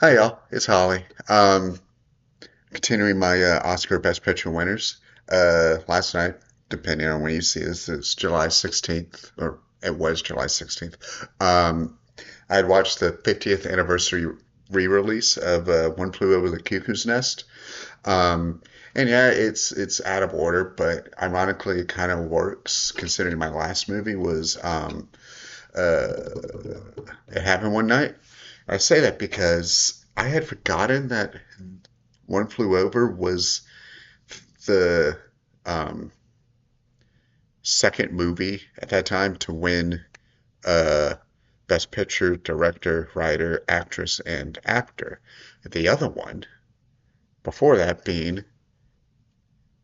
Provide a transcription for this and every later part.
Hi y'all, it's Holly. Continuing my Oscar Best Picture winners. Last night, depending on when you see this, it's July 16th, or it was July 16th. Um, I had watched the 50th anniversary re-release of One Flew Over the Cuckoo's Nest. Um, and yeah, it's out of order, but ironically, it kind of works considering my last movie was uh, It Happened One Night. I say that because I had forgotten that One Flew Over was the um, second movie at that time to win uh, Best Picture, Director, Writer, Actress, and Actor. The other one before that being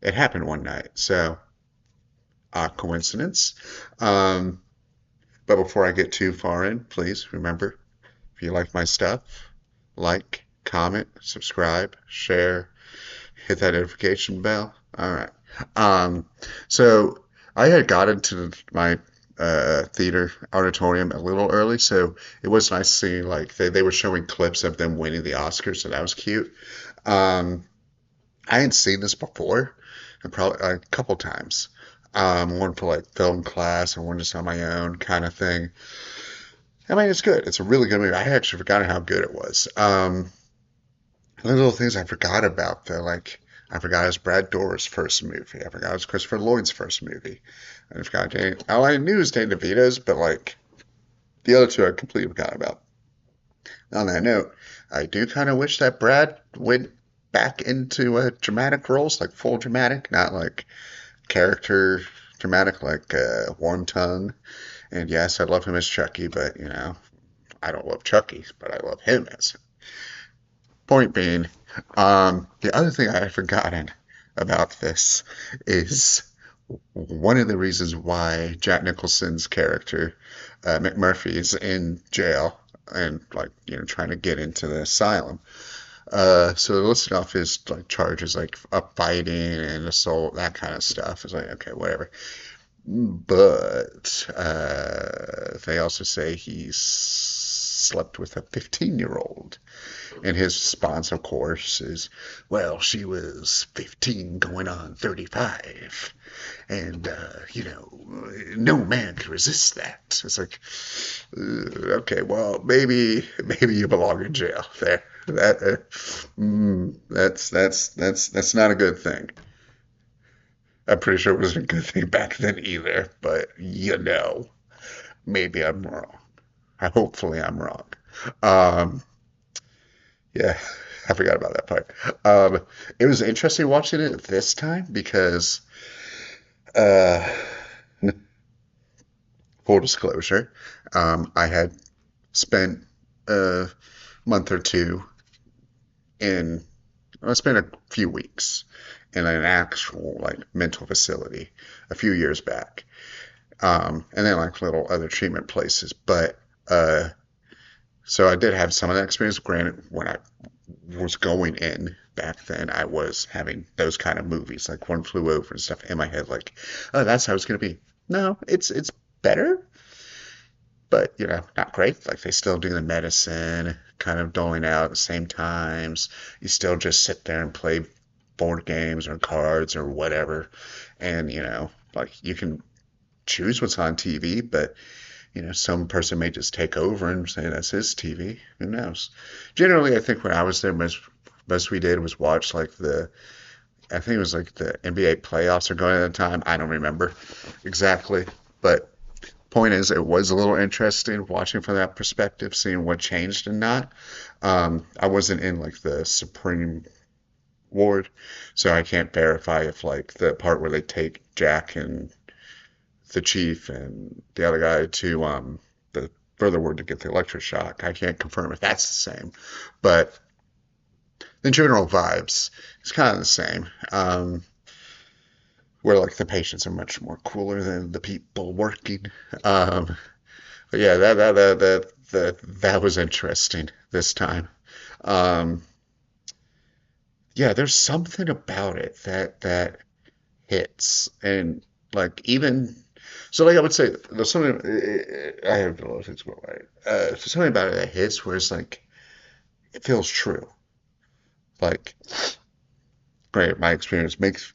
It Happened One Night. So, coincidence. Um, but before I get too far in, please remember if you like my stuff, like, comment, subscribe, share, hit that notification bell. All right. Um, so I had got into my theater auditorium a little early, so it was nice seeing like they were showing clips of them winning the Oscars, so that was cute. Um, I hadn't seen this before, and probably a couple times. One for like film class and one just on my own kind of thing. I mean, it's good. It's a really good movie. I had actually forgotten how good it was. The little things I forgot about though, like I forgot it was Brad Dourif's first movie. I forgot it was Christopher Lloyd's first movie. I forgot Danny. All I knew was Danny DeVito's, but like the other two I completely forgot about. On that note, I do kind of wish that Brad went back into dramatic roles, like full dramatic, not like character dramatic, like Warm Tongue. And yes, I love him as Chucky, but I don't love Chucky, but I love him as. Point being, the other thing I had forgotten about this is one of the reasons why Jack Nicholson's character, McMurphy, is in jail and like trying to get into the asylum. So they're listing off his like charges like up fighting and assault, that kind of stuff. It's like okay, whatever. But they also say he's slept with a 15-year-old. And his response, of course, is, well, she was 15 going on 35. And, no man can resist that. It's like, okay, well, maybe you belong in jail there. That's not a good thing. I'm pretty sure it wasn't a good thing back then either, but maybe I'm wrong. Hopefully I'm wrong. Um, Yeah, I forgot about that part. It was interesting watching it this time because, uh, full disclosure, I had spent a month or two in, I spent a few weeks in an actual like mental facility a few years back, and then like little other treatment places. But so I did have some of that experience. Granted, when I was going in back then, I was having those kind of movies, like One Flew Over and stuff in my head, like, oh, that's how it's gonna be. No, it's better, but not great. Like they still do the medicine, kind of doling out at the same times. You still just sit there and play board games or cards or whatever, and like you can choose what's on TV, but some person may just take over and say that's his TV. Who knows? Generally, I think when I was there, most we did was watch like I think it was like the NBA playoffs are going at the time. I don't remember exactly, but point is, it was a little interesting watching from that perspective, seeing what changed and not. I wasn't in like the Supreme Ward, so I can't verify if like the part where they take Jack and the chief and the other guy to the further ward to get the electric shock. I can't confirm if that's the same, but the general vibes is kind of the same. Where like the patients are much more cooler than the people working. But yeah, that was interesting this time. Um, yeah, there's something about it that hits, and like even so, like I would say, there's something I have a lot of things about it. There's something about it that hits where it's like it feels true. Like, great, my experience makes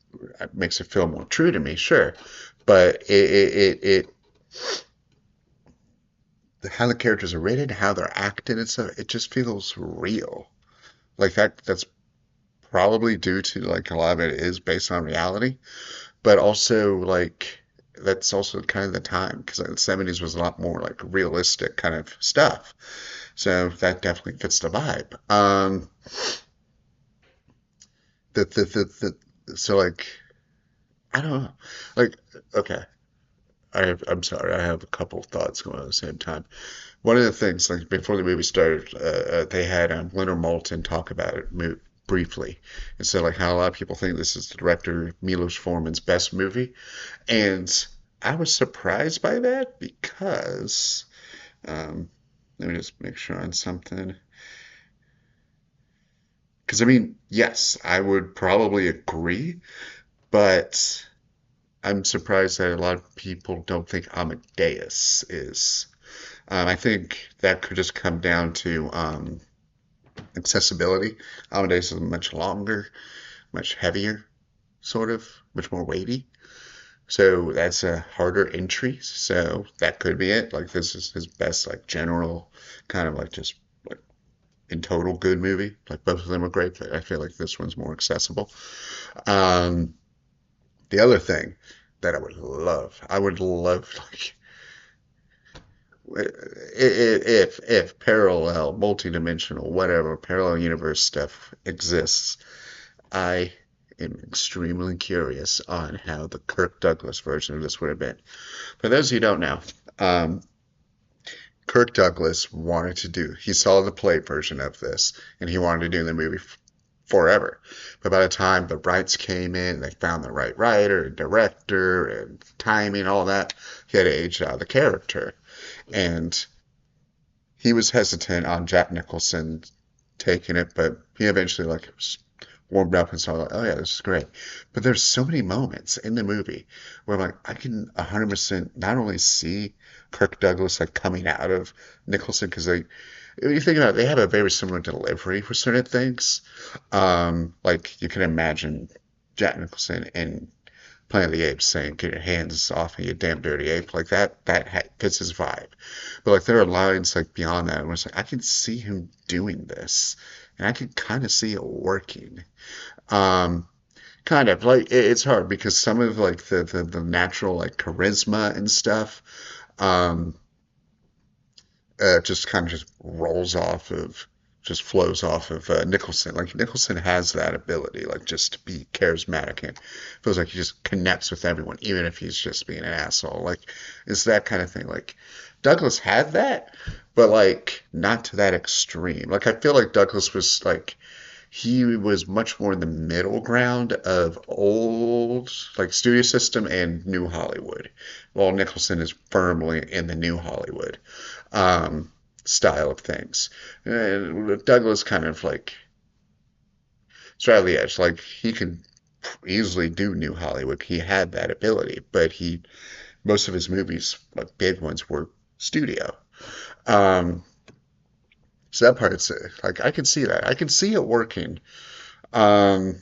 it feel more true to me, sure, but how the characters are written, how they're acting and stuff, it just feels real. Like that's probably due to like a lot of it is based on reality, but also like that's also kind of the time because like, the 70s was a lot more like realistic kind of stuff. So that definitely fits the vibe. So like I don't know. Like okay, I'm sorry, I have a couple thoughts going on at the same time. One of the things, like before the movie started, they had Leonard Maltin talk about it briefly, and said like how a lot of people think this is the director Milos Forman's best movie, and I was surprised by that because um, let me just make sure on something. Because I mean, yes, I would probably agree, but I'm surprised that a lot of people don't think Amadeus is. I think that could just come down to accessibility. Amadeus is much longer, much heavier, sort of, much more weighty. So that's a harder entry. So that could be it. Like this is his best, like general, kind of like just like in total good movie. Like both of them are great, but I feel like this one's more accessible. Um, the other thing that I would love like if parallel, multi-dimensional, whatever parallel universe stuff exists, I am extremely curious on how the Kirk Douglas version of this would have been. For those who don't know, um, Kirk Douglas wanted to do, he saw the play version of this and he wanted to do the movie forever. But by the time the rights came in, they found the right writer, director, and timing, all that, he had to age out of the character. And he was hesitant on Jack Nicholson taking it, but he eventually like warmed up and saw like, oh yeah, this is great. But there's so many moments in the movie where I'm like, I can 100% not only see Kirk Douglas like coming out of Nicholson because they, when you think about it, they have a very similar delivery for certain things. Like you can imagine Jack Nicholson in Planet of the Apes saying, "Get your hands off me, you damn dirty ape," like that fits his vibe. But like there are lines like beyond that, where it's like I can see him doing this, and I can kind of see it working. Um, Kind of like it's hard because some of like the natural like charisma and stuff. Um, just kind of just rolls off of just flows off of Nicholson. Like Nicholson has that ability, like just to be charismatic and feels like he just connects with everyone, even if he's just being an asshole. Like it's that kind of thing. Like Douglas had that, but like not to that extreme. Like I feel like Douglas was like he was much more in the middle ground of old like studio system and new Hollywood, while Nicholson is firmly in the new Hollywood um, style of things. Douglas kind of like straddled the edge. Like he could easily do new Hollywood. He had that ability, but he most of his movies, like big ones, were studio. Um, so that part's like I can see that. I can see it working. Um,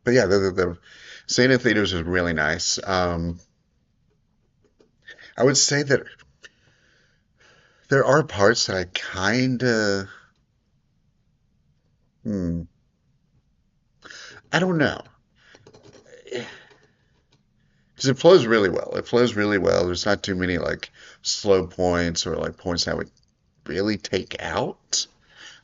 but yeah, the seeing in theaters is really nice. I would say that there are parts that I kind of, hmm, I don't know. Because it flows really well. It flows really well. There's not too many like slow points or like points that I would really take out.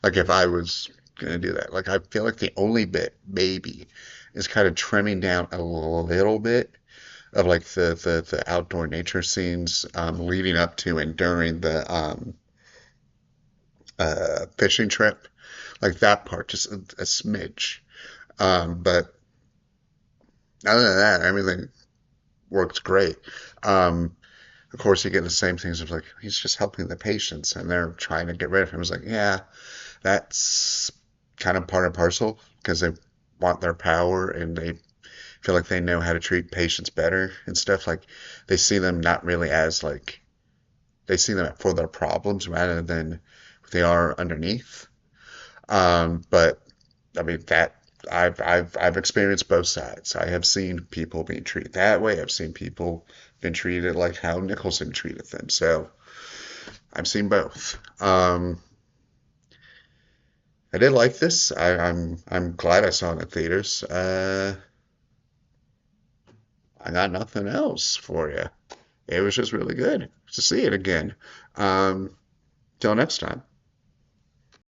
Like if I was gonna do that. Like I feel like the only bit maybe is kind of trimming down a little bit of like the outdoor nature scenes leading up to and during the fishing trip. Like that part, just a smidge. But other than that, everything works great. Um, of course, you get the same things of like he's just helping the patients and they're trying to get rid of him. It's like, yeah, that's kind of part and parcel because they want their power and they feel like they know how to treat patients better and stuff. Like they see them not really as like they see them for their problems rather than they are underneath. But I mean that I've experienced both sides. I have seen people being treated that way. I've seen people being treated like how Nicholson treated them. So I've seen both. I did like this. I'm glad I saw it in theaters. I got nothing else for you. It was just really good to see it again. Till next time.